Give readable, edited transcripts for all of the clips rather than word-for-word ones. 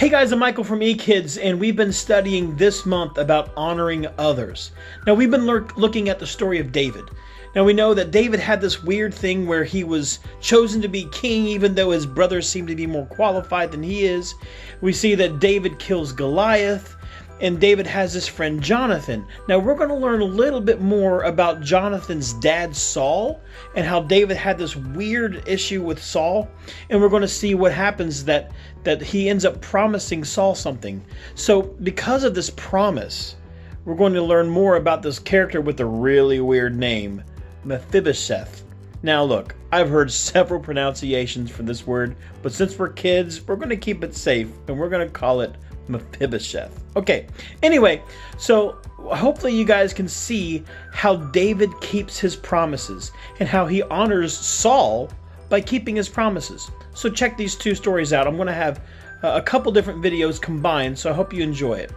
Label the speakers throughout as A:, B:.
A: Hey guys, I'm Michael from Ekids, and we've been studying this month about honoring others. Now, we've been looking at the story of David. Now, we know that David had this weird thing where he was chosen to be king even though his brothers seemed to be more qualified than he is. We see that David kills Goliath, and David has his friend Jonathan. Now, we're going to learn a little bit more about Jonathan's dad, Saul, and how David had this weird issue with Saul. And we're going to see what happens that he ends up promising Saul something. So because of this promise, we're going to learn more about this character with a really weird name, Mephibosheth. Now look, I've heard several pronunciations for this word, but since we're kids, we're going to keep it safe, and we're going to call it Mephibosheth. Okay, anyway, so hopefully you guys can see how David keeps his promises and how he honors Saul by keeping his promises. So check these two stories out. I'm going to have a couple different videos combined, so I hope you enjoy it.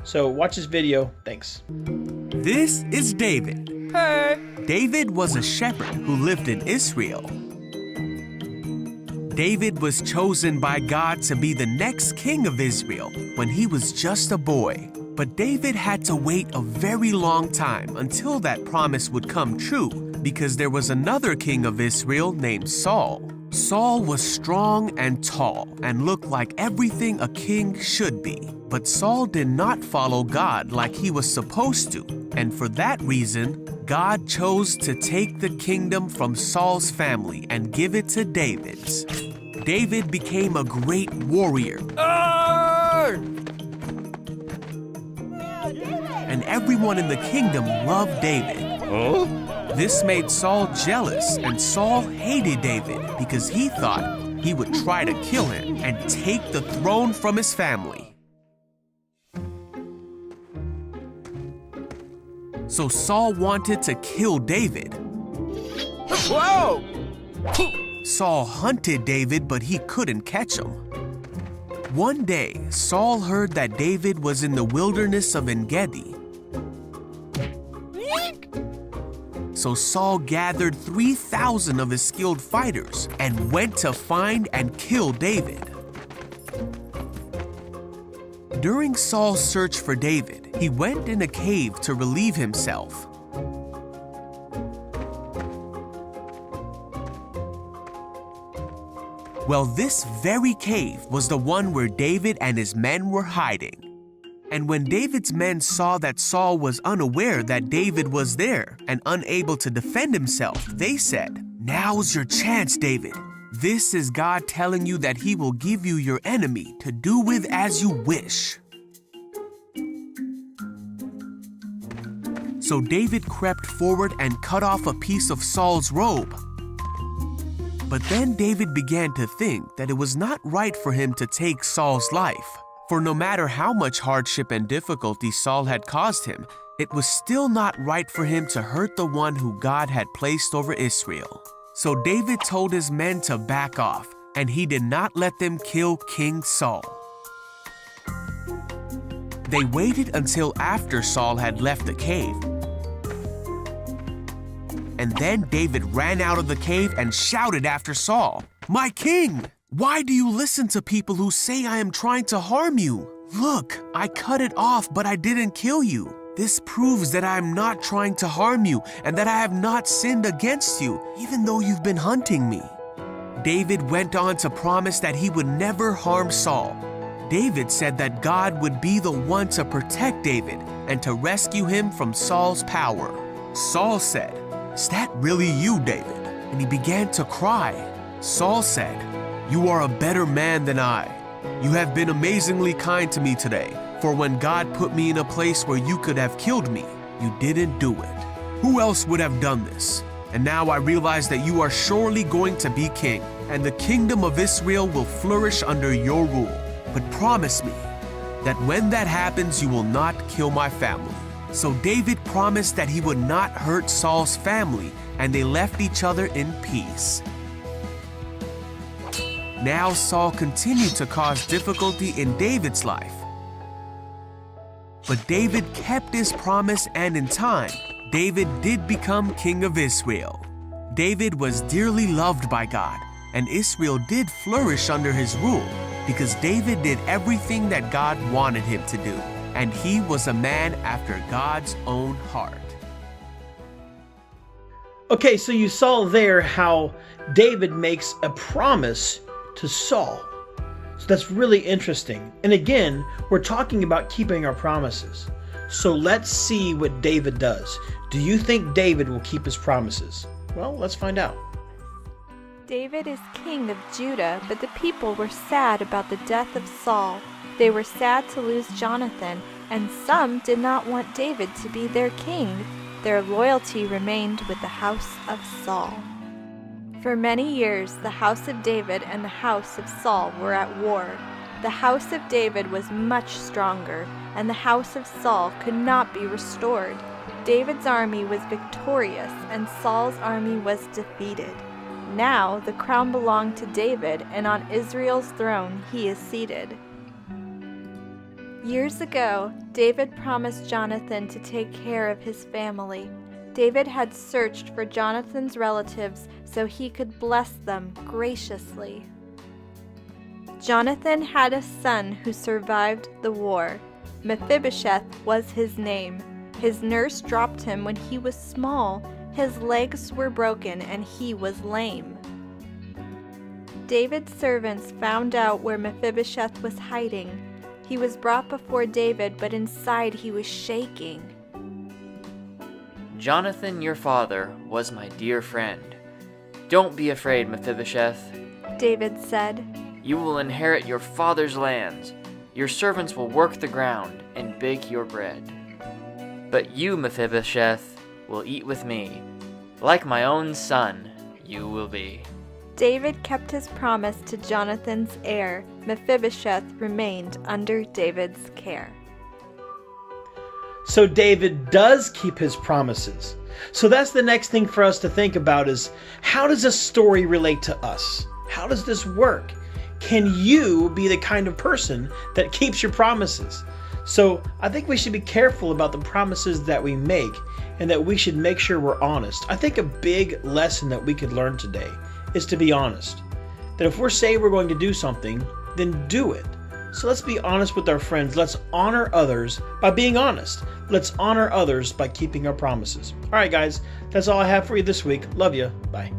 A: So watch this video. Thanks.
B: This is David. Hey! David was a shepherd who lived in Israel. David was chosen by God to be the next king of Israel when he was just a boy. But David had to wait a very long time until that promise would come true, because there was another king of Israel named Saul. Saul was strong and tall and looked like everything a king should be. But Saul did not follow God like he was supposed to, and for that reason, God chose to take the kingdom from Saul's family and give it to David's. David became a great warrior. And everyone in the kingdom loved David. Huh? This made Saul jealous, and Saul hated David because he thought he would try to kill him and take the throne from his family. So Saul wanted to kill David. Whoa! Saul hunted David, but he couldn't catch him. One day, Saul heard that David was in the wilderness of En-Gedi. So Saul gathered 3,000 of his skilled fighters and went to find and kill David. During Saul's search for David, he went in a cave to relieve himself. Well, this very cave was the one where David and his men were hiding. And when David's men saw that Saul was unaware that David was there and unable to defend himself, they said, "Now's your chance, David. This is God telling you that he will give you your enemy to do with as you wish." So David crept forward and cut off a piece of Saul's robe. But then David began to think that it was not right for him to take Saul's life. For no matter how much hardship and difficulty Saul had caused him, it was still not right for him to hurt the one who God had placed over Israel. So David told his men to back off, and he did not let them kill King Saul. They waited until after Saul had left the cave. And then David ran out of the cave and shouted after Saul, "My king! Why do you listen to people who say I am trying to harm you? Look, I cut it off, but I didn't kill you. This proves that I am not trying to harm you and that I have not sinned against you, even though you've been hunting me." David went on to promise that he would never harm Saul. David said that God would be the one to protect David and to rescue him from Saul's power. Saul said, "Is that really you, David?" And he began to cry. Saul said, "You are a better man than I. You have been amazingly kind to me today, for when God put me in a place where you could have killed me, you didn't do it. Who else would have done this? And now I realize that you are surely going to be king, and the kingdom of Israel will flourish under your rule. But promise me that when that happens, you will not kill my family." So David promised that he would not hurt Saul's family, and they left each other in peace. Now Saul continued to cause difficulty in David's life. But David kept his promise, and in time, David did become king of Israel. David was dearly loved by God, and Israel did flourish under his rule because David did everything that God wanted him to do, and he was a man after God's own heart.
A: Okay, so you saw there how David makes a promise to Saul. So that's really interesting. And again, we're talking about keeping our promises. So let's see what David does. Do you think David will keep his promises? Well, let's find out.
C: David is king of Judah, but the people were sad about the death of Saul. They were sad to lose Jonathan, and some did not want David to be their king. Their loyalty remained with the house of Saul. For many years, the house of David and the house of Saul were at war. The house of David was much stronger, and the house of Saul could not be restored. David's army was victorious, and Saul's army was defeated. Now the crown belonged to David, and on Israel's throne he is seated. Years ago, David promised Jonathan to take care of his family. David had searched for Jonathan's relatives so he could bless them graciously. Jonathan had a son who survived the war. Mephibosheth was his name. His nurse dropped him when he was small. His legs were broken and he was lame. David's servants found out where Mephibosheth was hiding. He was brought before David, but inside he was shaking.
D: Jonathan, your father, was my dear friend. Don't be afraid, Mephibosheth,
C: David said.
D: You will inherit your father's lands. Your servants will work the ground and bake your bread. But you, Mephibosheth, will eat with me. Like my own son, you will be.
C: David kept his promise to Jonathan's heir. Mephibosheth remained under David's care.
A: So David does keep his promises. So that's the next thing for us to think about is, how does this story relate to us? How does this work? Can you be the kind of person that keeps your promises? So I think we should be careful about the promises that we make, and that we should make sure we're honest. I think a big lesson that we could learn today is to be honest. That if we're saying we're going to do something, then do it. So let's be honest with our friends. Let's honor others by being honest. Let's honor others by keeping our promises. All right, guys, that's all I have for you this week. Love you. Bye.